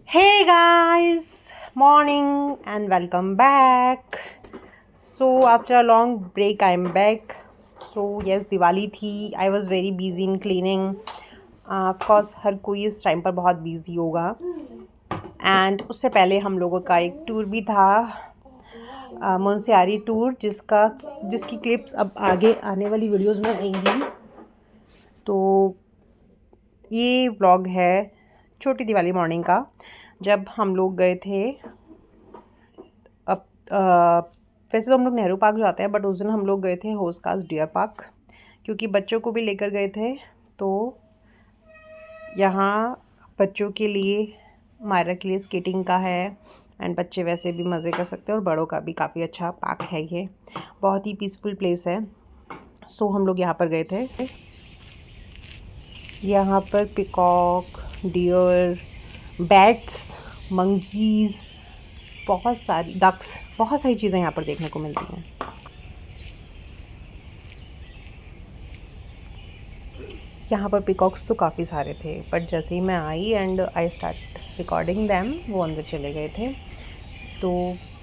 Hey guys, morning and welcome back. So after a long break, I'm back. So yes, Diwali थी. I was very busy in cleaning. Of course, हर कोई इस time पर बहुत busy होगा. And उससे पहले हम लोगों का एक टूर भी था, मुनस्यारी टूर, जिसकी क्लिप्स अब आगे आने वाली वीडियोस में आएंगी. तो ये व्लॉग है छोटी दिवाली मॉर्निंग का, जब हम लोग गए थे. अब वैसे तो हम लोग नेहरू पार्क जाते हैं, बट उस दिन हम लोग गए थे होस्कास डियर पार्क, क्योंकि बच्चों को भी लेकर गए थे. तो यहाँ बच्चों के लिए, मायरा के लिए स्केटिंग का है, एंड बच्चे वैसे भी मज़े कर सकते हैं, और बड़ों का भी काफ़ी अच्छा पार्क है. ये बहुत ही पीसफुल प्लेस है. सो हम लोग यहाँ पर गए थे. यहाँ पर पिकॉक, डियर, बैट्स, मंकीज़, बहुत सारी डक्स, बहुत सारी चीज़ें यहाँ पर देखने को मिलती हैं. यहाँ पर पिकॉक्स तो काफ़ी सारे थे, बट जैसे ही मैं I and I start recording them, वो अंदर चले गए थे. तो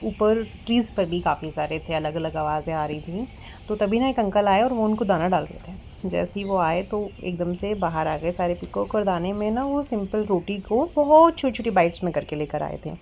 ऊपर ट्रीज़ पर भी काफ़ी सारे थे, अलग अलग आवाज़ें आ रही थी. तो तभी ना एक अंकल आए और वो उनको दाना डाल रहे थे. जैसे ही वो आए तो एकदम से बाहर आ गए सारे पिकॉक, और दाने में ना वो सिंपल रोटी को बहुत छोटी छोटी बाइट्स में करके लेकर आए थे.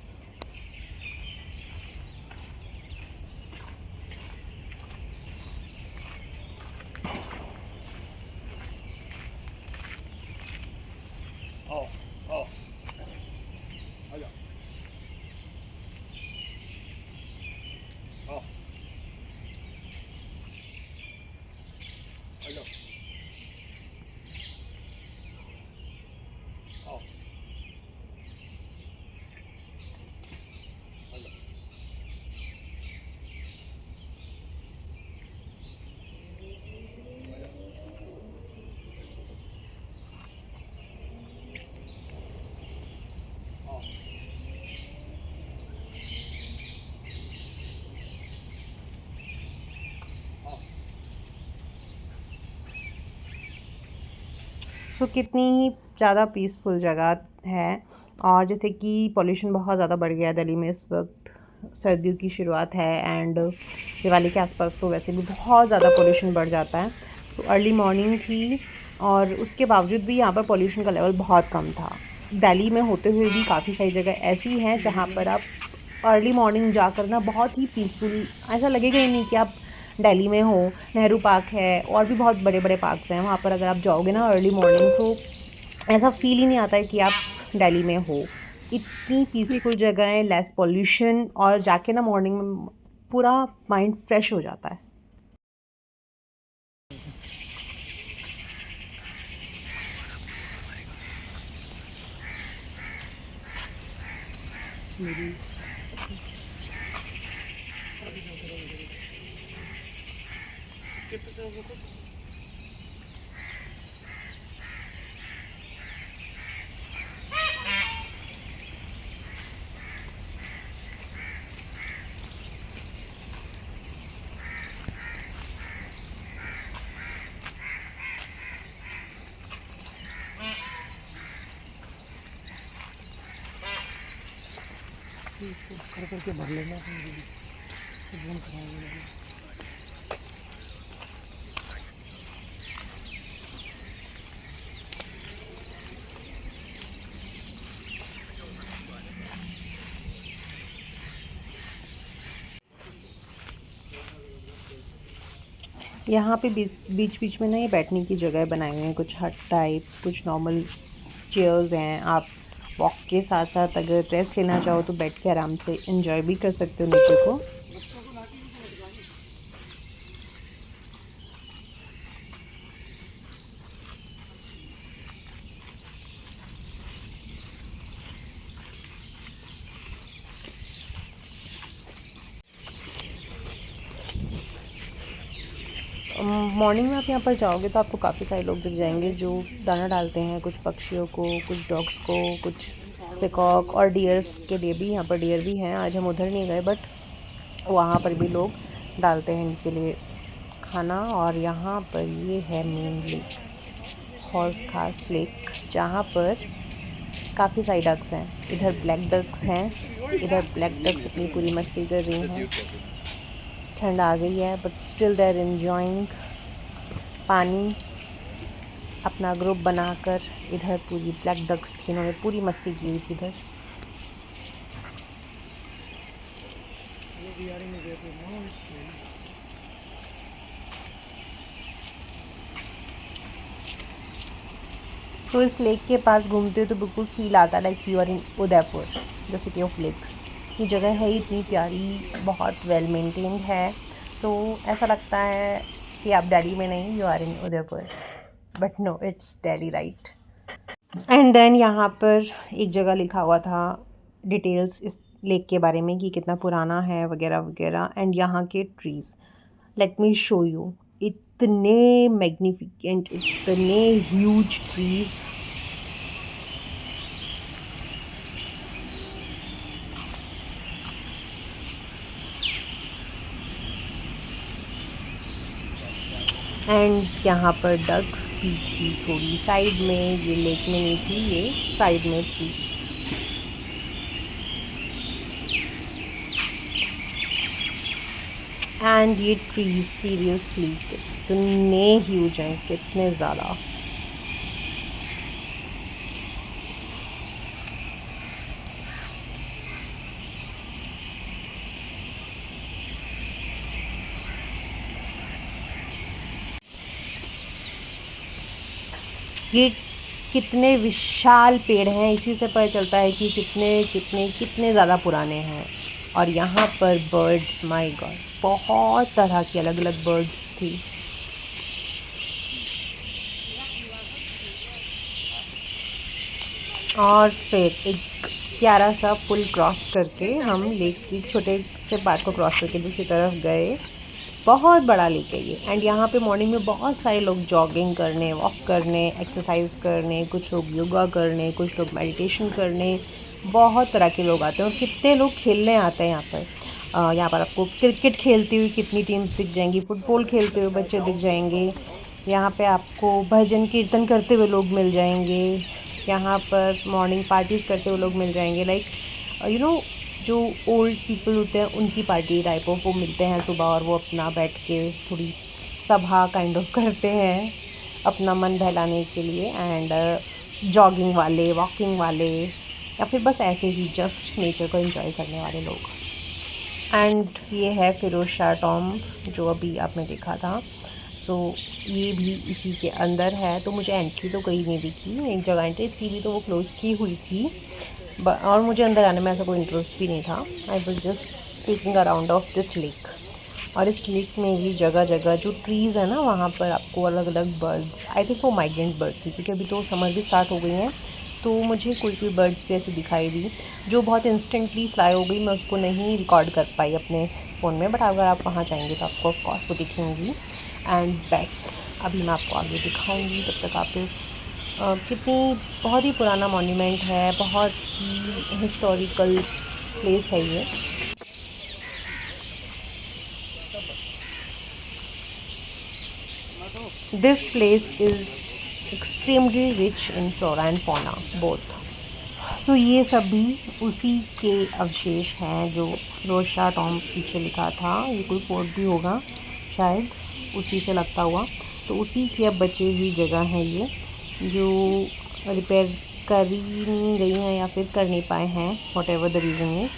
सो कितनी ही ज़्यादा पीसफुल जगह है. और जैसे कि पॉल्यूशन बहुत ज़्यादा बढ़ गया है दिल्ली में इस वक्त, सर्दियों की शुरुआत है, एंड दिवाली के आसपास तो वैसे भी बहुत ज़्यादा पॉल्यूशन बढ़ जाता है. तो अर्ली मॉर्निंग थी, और उसके बावजूद भी यहाँ पर पॉल्यूशन का लेवल बहुत कम था. दिल्ली में होते हुए भी काफ़ी सारी जगह ऐसी हैं जहाँ पर आप अर्ली मॉर्निंग जाकर ना बहुत ही पीसफुल, ऐसा लगेगा ही नहीं कि आप दिल्ली में हो. नेहरू पार्क है, और भी बहुत बड़े बड़े पार्क्स हैं. वहाँ पर अगर आप जाओगे ना अर्ली मॉर्निंग, तो ऐसा फील ही नहीं आता है कि आप दिल्ली में हो. इतनी पीसफुल जगह है, लेस पॉल्यूशन, और जाके ना मॉर्निंग में पूरा माइंड फ्रेश हो जाता है. करके भर लेना. यहाँ पे बीच बीच में ना ये बैठने की जगह बनाई हुई हैं, कुछ हट टाइप, कुछ नॉर्मल चेयर्स हैं. आप वॉक के साथ साथ अगर रेस्ट लेना चाहो तो बैठ के आराम से एंजॉय भी कर सकते हो नेचर को. मॉर्निंग में आप यहाँ पर जाओगे तो आपको काफ़ी सारे लोग दिख जाएंगे जो दाना डालते हैं, कुछ पक्षियों को, कुछ डॉग्स को, कुछ पिकॉक और डियर्स के लिए भी. यहाँ पर डियर भी हैं. आज हम उधर नहीं गए, बट वहाँ पर भी लोग डालते हैं इनके लिए खाना. और यहाँ पर ये है मेनली हॉर्स खास लेक, जहाँ पर काफ़ी सारी डक्स हैं। इधर ब्लैक डक्स हैं, इधर ब्लैक डक्स अपनी पूरी मस्ती कर रही हैं। ठंड आ गई है but still they are enjoying pani. अपना ग्रुप बनाकर इधर पूरी ब्लैक डक्स थी, उन्होंने पूरी मस्ती की हुई थी इधर। तो इस लेक के पास घूमते हो तो बिल्कुल फील आता है like you are in Udaipur, the city of lakes. ये जगह है इतनी प्यारी, बहुत वेल मेंटेन्ड है, तो ऐसा लगता है कि आप दिल्ली में नहीं, you are in Udaipur. But no, it's Delhi, right. And then यहाँ पर एक जगह लिखा हुआ था डिटेल्स इस लेक के बारे में कि कितना पुराना है वगैरह वगैरह। एंड यहाँ के trees, let me show you, इतने मैग्निफिकेंट, इतने ह्यूज ट्रीज़। एंड यहाँ पर डक्स भी थी थोड़ी साइड में, ये लेक में नहीं थी, ये साइड में थी। एंड ये ट्रीज सीरियसली कितने ह्यूज हैं, कितने ज़्यादा। ये कितने विशाल पेड़ हैं, इसी से पता चलता है कि कितने कितने कितने ज़्यादा पुराने हैं। और यहाँ पर बर्ड्स, माय गॉड, बहुत तरह की अलग अलग बर्ड्स थी। और फिर एक प्यारा सा पुल क्रॉस करके हम लेक की छोटे से पार्क को क्रॉस करके दूसरी तरफ गए। बहुत बड़ा लेक है ये। एंड यहाँ पे मॉर्निंग में बहुत सारे लोग जॉगिंग करने, वॉक करने, एक्सरसाइज करने, कुछ लोग योगा करने, कुछ लोग मेडिटेशन करने, बहुत तरह के लोग आते हैं। और कितने लोग खेलने आते हैं यहाँ पर। यहाँ पर आपको क्रिकेट खेलती हुई कितनी टीम्स दिख जाएंगी, फुटबॉल खेलते हुए बच्चे दिख जाएंगे, यहाँ पे आपको भजन कीर्तन करते हुए लोग मिल जाएंगे, यहाँ पर मॉर्निंग पार्टीज़ करते हुए लोग मिल जाएंगे। लाइक यू नो, जो ओल्ड पीपल होते हैं उनकी पार्टी टाइप ऑफ वो मिलते हैं सुबह, और वो अपना बैठ के थोड़ी सभा काइंड ऑफ करते हैं अपना मन बहलाने के लिए। एंड जॉगिंग वाले, वॉकिंग वाले, या फिर बस ऐसे ही जस्ट नेचर को एंजॉय करने वाले लोग। एंड ये है फिरोज शाह टॉम्ब जो अभी आपने देखा था। सो ये भी इसी के अंदर है। तो मुझे एंट्री तो कहीं नहीं दिखी, एक जगह एंट्री थी भी तो वो क्लोज़ की हुई थी, और मुझे अंदर आने में ऐसा कोई इंटरेस्ट भी नहीं था। I was just taking a round of this lake. और इस लेक में भी जगह जगह जो ट्रीज़ है ना, वहाँ पर आपको अलग अलग बर्ड्स, आई थिंक वो माइग्रेंट बर्ड थी, क्योंकि अभी तो समर भी स्टार्ट हो गई हैं, तो मुझे कोई कोई बर्ड्स भी ऐसी दिखाई दी जो बहुत इंस्टेंटली फ्लाई हो गई। मैं उसको नहीं रिकॉर्ड कर पाई अपने फ़ोन में, बट अगर आप वहाँ जाएंगे तो आपको ऑफकोर्स वो दिखेंगी। एंड बैट्स अभी मैं आपको आगे दिखाऊंगी, तब तक आप इस कितनी बहुत ही पुराना मॉन्यूमेंट है, बहुत ही हिस्टोरिकल प्लेस है ये। This place is extremely rich in flora and fauna both. So ये सभी उसी के अवशेष हैं जो फिरोज शाह टॉम्ब पीछे लिखा था। ये कोई फोर्ट भी होगा शायद, उसी से लगता हुआ। तो उसी की अब बची हुई जगह है ये, जो रिपेयर करी नहीं गई हैं या फिर कर नहीं पाए हैं, whatever the reason is.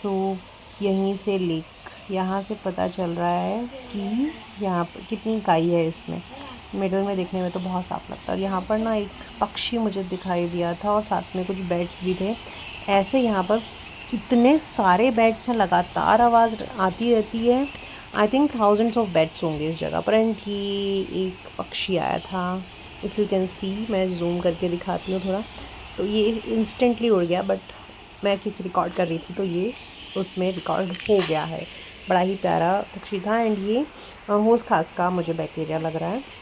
So यहीं से लेक, यहाँ से पता चल रहा है कि यहाँ पर कितनी इकाई है इसमें। मिडल में देखने में तो बहुत साफ लगता है। और यहाँ पर ना एक पक्षी मुझे दिखाई दिया था, और साथ में कुछ बैट्स भी थे। ऐसे यहाँ पर इतने सारे बैट्स हैं, लगातार आवाज़ आती रहती है। I think thousands of bats होंगे इस जगह पर। एंड ये एक पक्षी आया था, इफ़ यू कैन सी, मैं जूम करके दिखाती हूँ थोड़ा। तो ये इंस्टेंटली उड़ गया, बट मैं क्योंकि रिकॉर्ड कर रही थी तो ये उसमें रिकॉर्ड हो गया है। बड़ा ही प्यारा पक्षी था। एंड ये होस खास का मुझे बैक्टीरिया लग रहा है।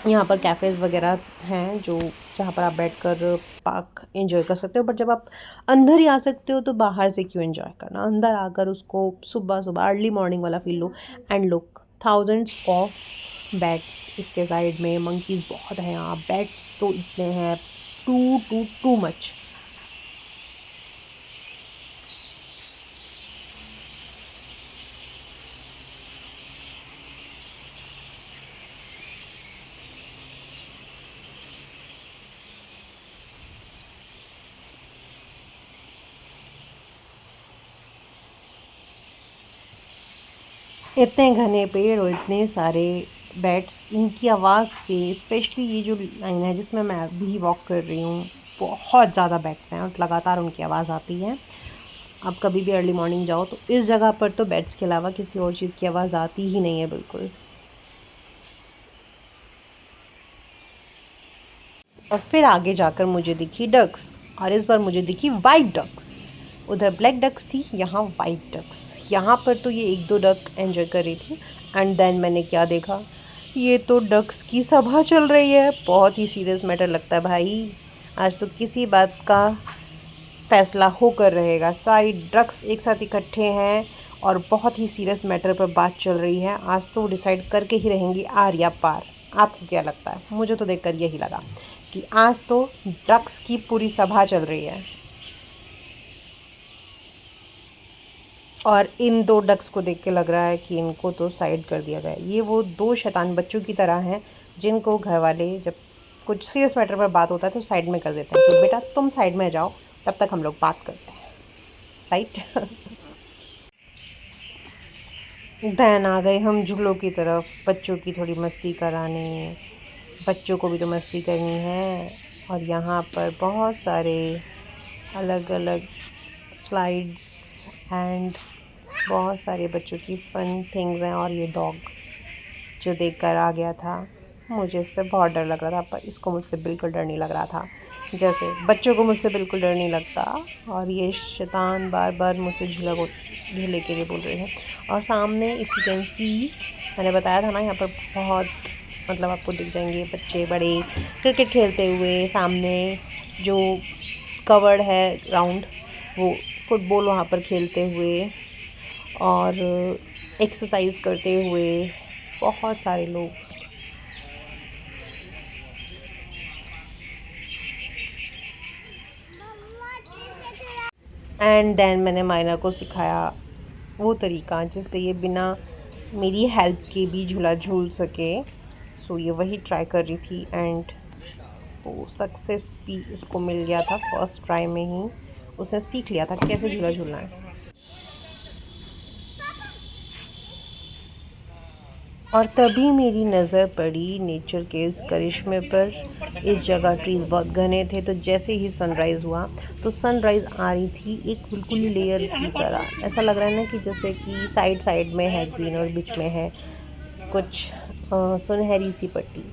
यहाँ पर कैफ़ेज़ वगैरह हैं जो, जहाँ पर आप बैठकर पार्क एंजॉय कर सकते हो। बट जब आप अंदर ही आ सकते हो तो बाहर से क्यों एंजॉय करना, अंदर आकर उसको सुबह सुबह अर्ली मॉर्निंग वाला feel low. And look, thousands of bats इसके साइड में, मंकीज़ बहुत हैं यहाँ, बैट्स तो इतने हैं, टू मच। इतने घने पेड़ और इतने सारे बैट्स, इनकी आवाज़ से, स्पेशली ये जो लाइन है जिसमें मैं अभी वॉक कर रही हूँ, बहुत ज़्यादा बैट्स हैं और लगातार उनकी आवाज़ आती है। आप कभी भी अर्ली मॉर्निंग जाओ तो इस जगह पर तो बैट्स के अलावा किसी और चीज़ की आवाज़ आती ही नहीं है बिल्कुल। और फिर आगे जाकर मुझे दिखी डक्स, और इस बार मुझे दिखी वाइट डक्स। उधर ब्लैक डक्स थी, यहाँ वाइट डक्स। यहाँ पर तो ये एक दो डक एंजॉय कर रही थी एंड देन मैंने क्या देखा, ये तो डक्स की सभा चल रही है। बहुत ही सीरियस मैटर लगता है भाई, आज तो किसी बात का फैसला होकर रहेगा। सारी डक्स एक साथ इकट्ठे हैं और बहुत ही सीरियस मैटर पर बात चल रही है। आज तो डिसाइड करके ही रहेंगी आर या पार। आपको क्या लगता है? मुझे तो देखकर यही लगा कि आज तो डक्स की पूरी सभा चल रही है। और इन दो डक्स को देख के लग रहा है कि इनको तो साइड कर दिया गया है। ये वो दो शैतान बच्चों की तरह हैं जिनको घर वाले जब कुछ सीरियस मैटर पर बात होता है तो साइड में कर देते हैं, तो बेटा तुम साइड में जाओ, तब तक हम लोग बात करते हैं, राइट। देन आ गए हम झूलों की तरफ, बच्चों की थोड़ी मस्ती कराने। बच्चों को भी तो मस्ती करनी है, और यहाँ पर बहुत सारे अलग अलग स्लाइड्स एंड बहुत सारे बच्चों की फ़न थिंग्स हैं। और ये डॉग जो देखकर आ गया था, मुझे इससे बहुत डर लग रहा था, पर इसको मुझसे बिल्कुल डर नहीं लग रहा था, जैसे बच्चों को मुझसे बिल्कुल डर नहीं लगता। और ये शैतान बार बार मुझसे झूले के लिए बोल रहे हैं। और सामने इफ़ यू कैन सी, मैंने बताया था ना यहाँ पर बहुत, मतलब आपको दिख जाएंगे बच्चे बड़े क्रिकेट खेलते हुए। सामने जो कवर्ड है ग्राउंड, वो फुटबॉल वहाँ पर खेलते हुए और एक्सरसाइज करते हुए बहुत सारे लोग। एंड देन मैंने मायना को सिखाया वो तरीका जिससे ये बिना मेरी हेल्प के भी झूला झूल सके। सो ये वही ट्राई कर रही थी एंड वो सक्सेस भी उसको मिल गया था फर्स्ट ट्राई में ही। उसने सीख लिया था कैसे झूला झूलना है। और तभी मेरी नज़र पड़ी नेचर के इस करिश्मे पर। इस जगह ट्रीज़ बहुत घने थे, तो जैसे ही सनराइज़ हुआ तो सनराइज़ आ रही थी एक बिल्कुल ही लेयर की तरह। ऐसा लग रहा है ना कि जैसे कि साइड साइड में है ग्रीन और बीच में है कुछ सुनहरी सी पट्टी।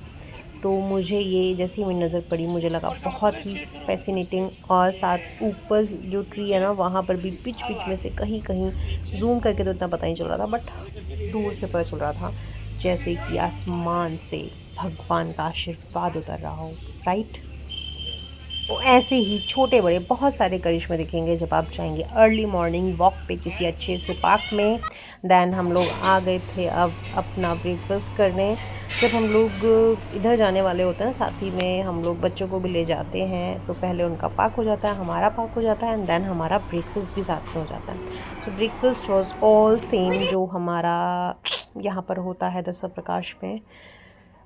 तो मुझे ये जैसे ही मेरी नज़र पड़ी मुझे लगा बहुत ही फैसिनेटिंग। और साथ ऊपर जो ट्री है ना, वहाँ पर भी बीच बीच में से कहीं कहीं जूम करके तो इतना पता नहीं चल रहा था, बट दूर से पता चल रहा था जैसे कि आसमान से भगवान का आशीर्वाद उतर रहा हो, राइट। तो ऐसे ही छोटे बड़े बहुत सारे करिश्मे दिखेंगे जब आप जाएंगे अर्ली मॉर्निंग वॉक पे किसी अच्छे से पार्क में। देन हम लोग आ गए थे अब अपना ब्रेकफास्ट करने। जब हम लोग इधर जाने वाले होते हैं साथ ही में हम लोग बच्चों को भी ले जाते हैं, तो पहले उनका पार्क हो जाता है, हमारा पार्क हो जाता है एंड देन हमारा ब्रेकफास्ट भी साथ में हो जाता है। सो ब्रेकफास्ट वॉज ऑल सेम जो हमारा यहाँ पर होता है दशा प्रकाश में।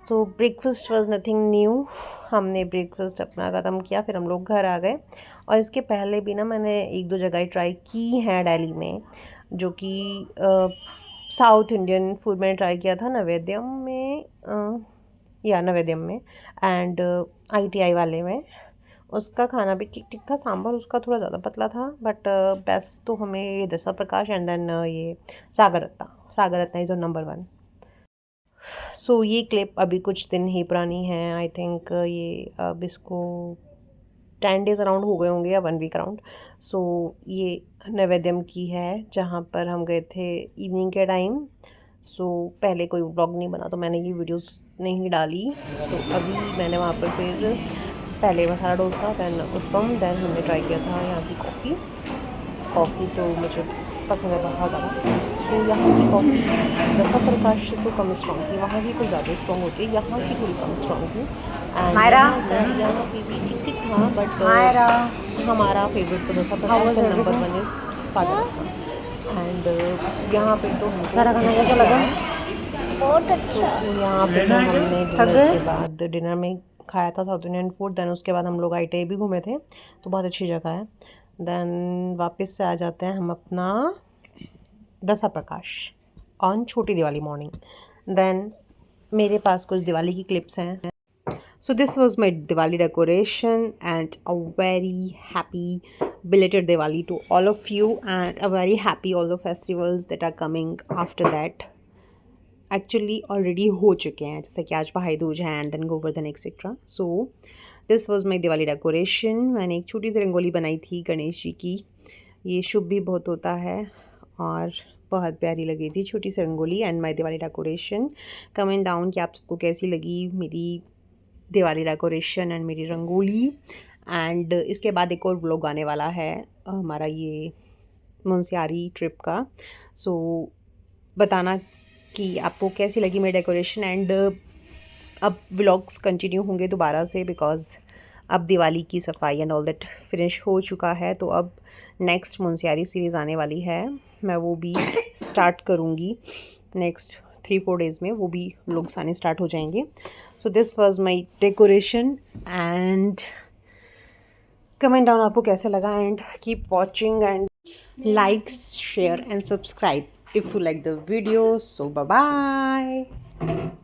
तो ब्रेकफास्ट वाज नथिंग न्यू। हमने ब्रेकफास्ट अपना ख़त्म किया, फिर हम लोग घर आ गए। और इसके पहले भी ना मैंने एक दो जगह ट्राई की हैं दिल्ली में, जो कि साउथ इंडियन फूड मैंने ट्राई किया था नवेद्यम में, या नवेद्यम में एंड ITI वाले में। उसका खाना भी ठीक ठीक था, सांभर उसका थोड़ा ज़्यादा पतला था, बट बेस्ट तो हमें ये दशा प्रकाश एंड देन ये सागर रत्ना इज़ नंबर 1। सो ये क्लिप अभी कुछ दिन ही पुरानी है, आई थिंक ये अब इसको 10 डेज़ अराउंड हो गए होंगे या 1 वीक अराउंड। सो ये नैवेद्यम की है जहाँ पर हम गए थे इवनिंग के टाइम। सो पहले कोई व्लॉग नहीं बना तो मैंने ये वीडियोस नहीं डाली। तो अभी मैंने वहाँ पर फिर पहले मसाला डोसा दैन उत्तम दैन हमने ट्राई किया था यहाँ की कॉफ़ी तो मुझे पसंद है बहुत ज़्यादा। सो यहाँ की कॉफ़ी दशा प्रकाश से तो कम स्ट्रॉन्ग थी, वहाँ की कुछ ज़्यादा स्ट्रॉन्ग होती है, यहाँ की थोड़ी कम स्ट्रॉन्ग थी। एंड यहाँ की भी ठीक ठीक था, बट हमारा फेवरेट तो दशा प्रकाश है, number 1 is Sagar Ratna. And यहाँ पे तो सारा खाना कैसा लगा? बहुत अच्छा। तो यहाँ पे तो हमने डिनर के बाद डिनर में खाया था साउथ इंडियन फूड। दैन उसके बाद हम लोग ITI भी घूमे थे, तो बहुत अच्छी जगह है। देन वापस से आ जाते हैं हम अपना दशा प्रकाश। ऑन छोटी दिवाली मॉर्निंग। देन मेरे पास कुछ दिवाली की क्लिप्स हैं। So this was my Diwali decoration and a very happy belated Diwali to all of you, and a very happy all the festivals that are coming after that. Actually already हो चुके हैं, जैसे कि आज भाई दूज है and then Govardhan etcetera. So this was my Diwali decoration. मैंने एक छोटी सी रंगोली बनाई थी गणेश जी की। ये शुभ भी बहुत होता है और बहुत प्यारी लगी थी छोटी सी rangoli and my Diwali decoration. Comment down कि आप सबको कैसी लगी मेरी दिवाली डेकोरेशन एंड मेरी रंगोली। एंड इसके बाद एक और व्लॉग आने वाला है हमारा ये मुंशियारी ट्रिप का। सो बताना कि आपको कैसी लगी मेरी डेकोरेशन। एंड अब व्लॉग्स कंटिन्यू होंगे दोबारा से, बिकॉज़ अब दिवाली की सफाई एंड ऑल दैट फिनिश हो चुका है। तो अब नेक्स्ट मुंशियारी सीरीज़ आने वाली है, मैं वो भी स्टार्ट करूँगी नेक्स्ट 3-4 डेज़ में, वो भी व्लॉग्स आने स्टार्ट हो जाएंगे। So this was my decoration and comment down आपको कैसा लगा and keep watching and like, share and subscribe if you like the video. So bye bye.